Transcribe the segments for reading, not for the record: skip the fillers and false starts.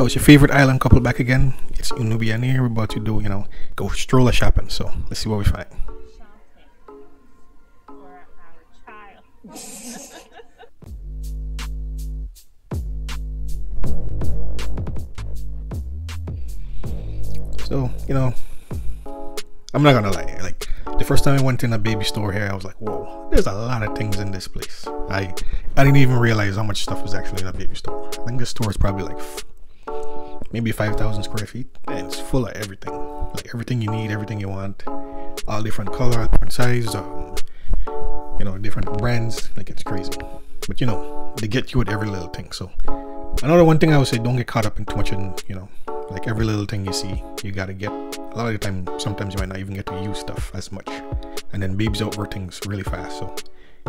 So it's your favorite island couple back again. It's Unubia and here we're about to do, go stroller shopping. So let's see what we find. Shopping for our child. So, I'm not gonna lie, like the first time I went in a baby store here, I was like, whoa, there's a lot of things in this place. I didn't even realize how much stuff was actually in a baby store. I think this store is probably like maybe 5,000 square feet, and it's full of everything. Like everything you need, everything you want, all different color, different size, different brands. Like it's crazy. But they get you with every little thing. So another one thing I would say, don't get caught up in too much in, like every little thing you see, you gotta get. A lot of the time, sometimes you might not even get to use stuff as much. And then babies outgrow things really fast. So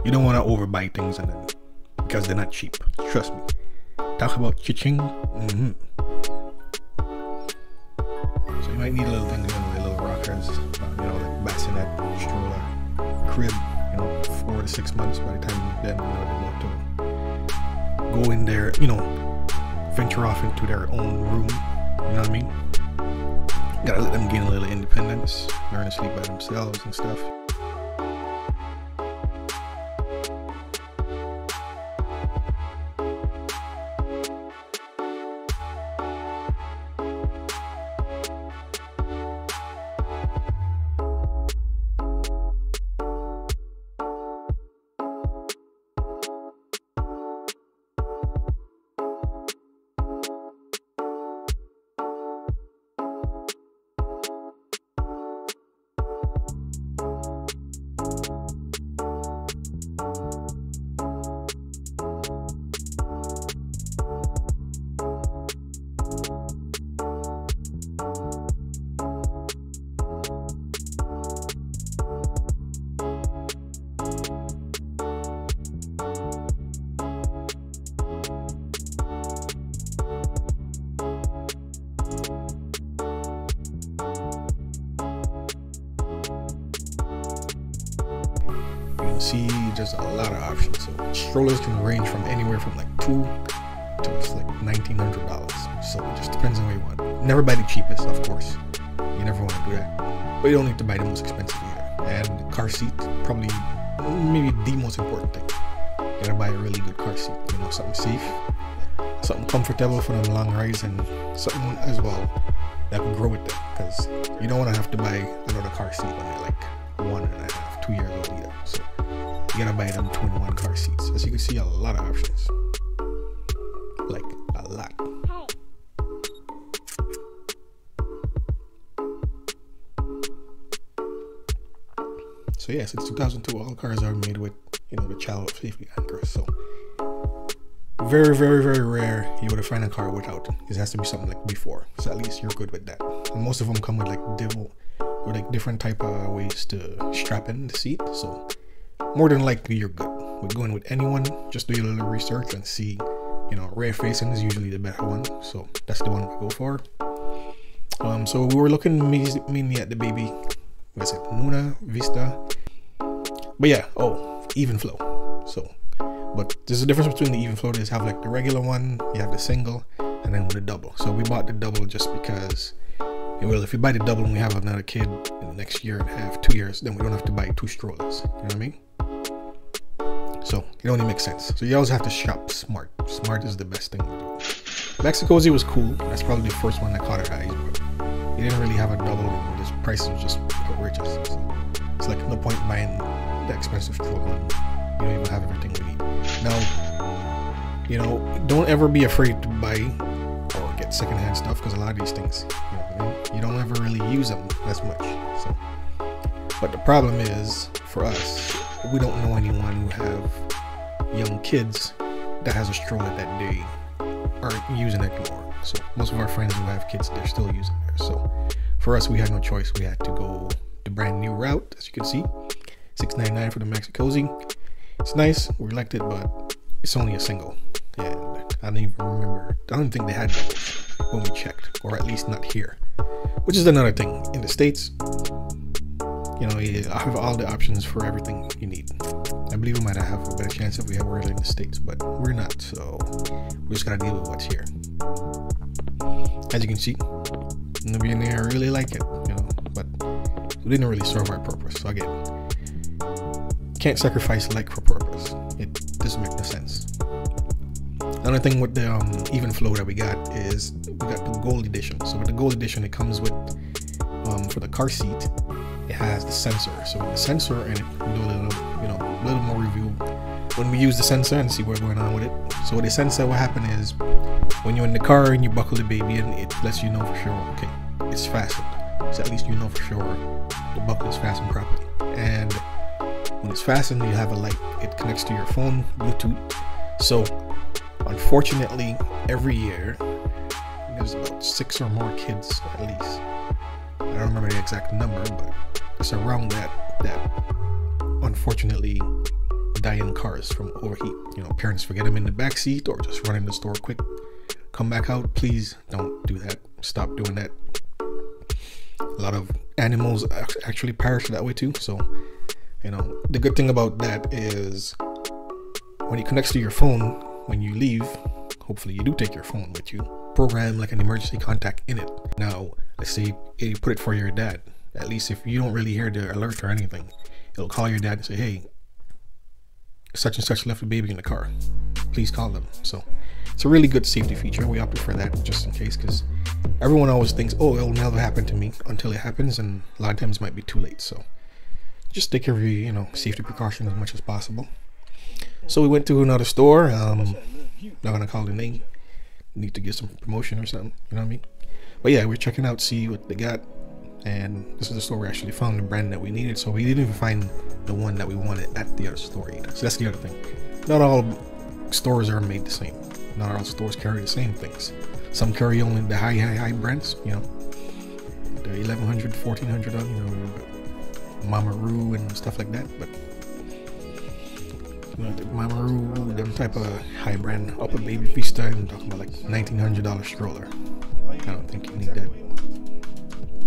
you don't want to overbuy things and then because they're not cheap. Trust me. Talk about chiching. So you might need little things, like little rockers, like bassinet, stroller, crib, 4 to 6 months by the time then they're about to go in there, venture off into their own room. You know what I mean? Gotta let them gain a little independence, learn to sleep by themselves and stuff. See just a lot of options. So strollers can range from anywhere from like $2 to it's like $1,900. So it just depends on what you want. Never buy the cheapest, of course. You never want to do that. But you don't need to buy the most expensive either. And the car seat, probably maybe the most important thing. You gotta buy a really good car seat. Something safe, something comfortable for them long rides, and something as well that can grow with them. Because you don't want to have to buy another car seat when they're like 1.5, 2 years old either. So you gotta buy them 21 car seats. As you can see, a lot of options. Like a lot. So yeah, since 2002, all cars are made with, the child safety anchors. So very, very, very rare you would find a car without it. It has to be something like before. So at least you're good with that. And most of them come with like different type of ways to strap in the seat. So more than likely you're good with going with anyone. Just do your little research and see, rear facing is usually the better one, so that's the one we go for. So we were looking mainly at the baby, was it Nuna, Vista, but yeah, Even Flow. So but there's a difference between the Even Flow. There's have like the regular one, you have the single, and then the double. So we bought the double just because, well, if we buy the double and we have another kid in the next year and a half, 2 years, then we don't have to buy 2 strollers. You know what I mean? So it only makes sense. So you always have to shop smart. Smart is the best thing to do. Mexicozy was cool. That's probably the first one that caught our eyes, but it didn't really have a double, and the price was just outrageous. So it's like no point buying the expensive stroller when you don't even have everything we need. Now, don't ever be afraid to buy or get secondhand stuff, because a lot of these things, you don't ever really use them as much. So, but the problem is for us, we don't know anyone who have young kids that has a stroller that they aren't using it anymore. So most of our friends who have kids, they're still using theirs. So for us, we had no choice. We had to go the brand new route, as you can see, $699 for the Mexicozy. It's nice, we liked it, but it's only a single, and I don't even remember. I don't think they had doubles when we checked, or at least not here. Which is another thing. In the States, you have all the options for everything you need. I believe we might have a better chance if we were in the States, but we're not, so we just gotta deal with what's here. As you can see, nobody in there really like it, you know, but it didn't really serve our purpose. So again, can't sacrifice like for purpose. It doesn't make no sense. Another thing with the even flow that we got is we got the gold edition. So with the gold edition, it comes with for the car seat, it has the sensor. So with the sensor in it, we'll do a little more review when we use the sensor and see what's going on with it. So with the sensor, what happened is when you're in the car and you buckle the baby in, it lets you know for sure, okay, it's fastened. So at least you know for sure the buckle is fastened properly. And when it's fastened, you have a light. It connects to your phone, Bluetooth. So unfortunately, every year there's about 6 or more kids at least. I don't remember the exact number, but it's around that unfortunately die in cars from overheat. You know, parents forget them in the back seat or just run in the store quick, come back out. Please don't do that. Stop doing that. A lot of animals actually perish that way too. So, you know, the good thing about that is when it connects to your phone, when you leave, hopefully you do take your phone with you, program like an emergency contact in it. Now, let's say you put it for your dad. At least if you don't really hear the alert or anything, it'll call your dad and say, hey, such and such left the baby in the car. Please call them. So it's a really good safety feature. We opted for that just in case, because everyone always thinks, oh, it'll never happen to me, until it happens, and a lot of times it might be too late. So just take care of your, safety precautions as much as possible. So we went to another store. Not gonna call the name. Need to get some promotion or something. You know what I mean? But yeah, we're checking out, see what they got. And this is the store we actually found the brand that we needed. So we didn't even find the one that we wanted at the other store either. So that's the other thing. Not all stores are made the same. Not all stores carry the same things. Some carry only the high brands, the 1100, 1400, Mama Roo and stuff like that. But the Mama Roo, them type of high brand upper baby Vista, I'm talking about like $1,900 stroller. I don't think you need that.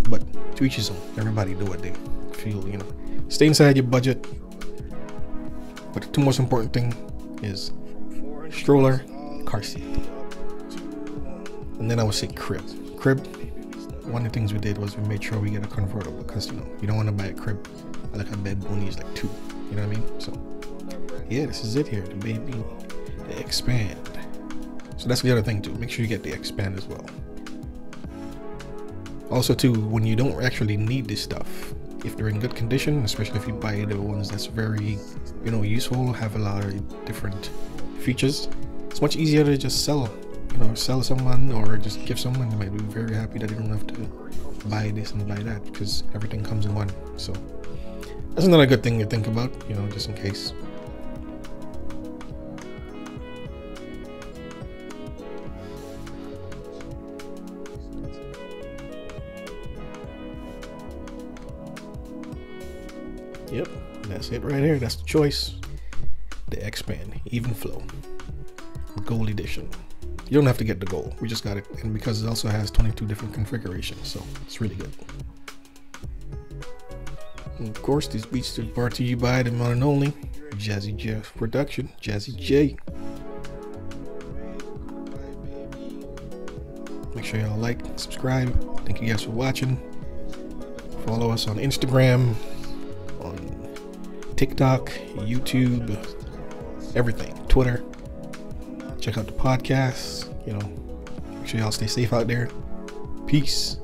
But to each his own. Everybody do what they feel, Stay inside your budget. But the two most important thing is stroller, car seat. And then I would say crib. Crib, one of the things we did was we made sure we get a convertible, because you don't want to buy a crib like a bed only is like 2. You know what I mean? So yeah, this is it here. The baby, the Expand. So that's the other thing too. Make sure you get the Expand as well. Also too, when you don't actually need this stuff, if they're in good condition, especially if you buy the ones that's very, useful, have a lot of different features, it's much easier to just sell someone or just give someone. They might be very happy that they don't have to buy this and buy that, because everything comes in one. So that's another good thing to think about, just in case. Yep, that's it right here. That's the choice. The Expand Even Flow Gold Edition. You don't have to get the gold. We just got it, and because it also has 22 different configurations, so it's really good. And of course, these beats are brought to you by the one and only Jazzy Jeff Production, Jazzy J. Make sure y'all like, subscribe. Thank you guys for watching. Follow us on Instagram, on TikTok, YouTube, everything, Twitter. Check out the podcast. Make sure y'all stay safe out there. Peace.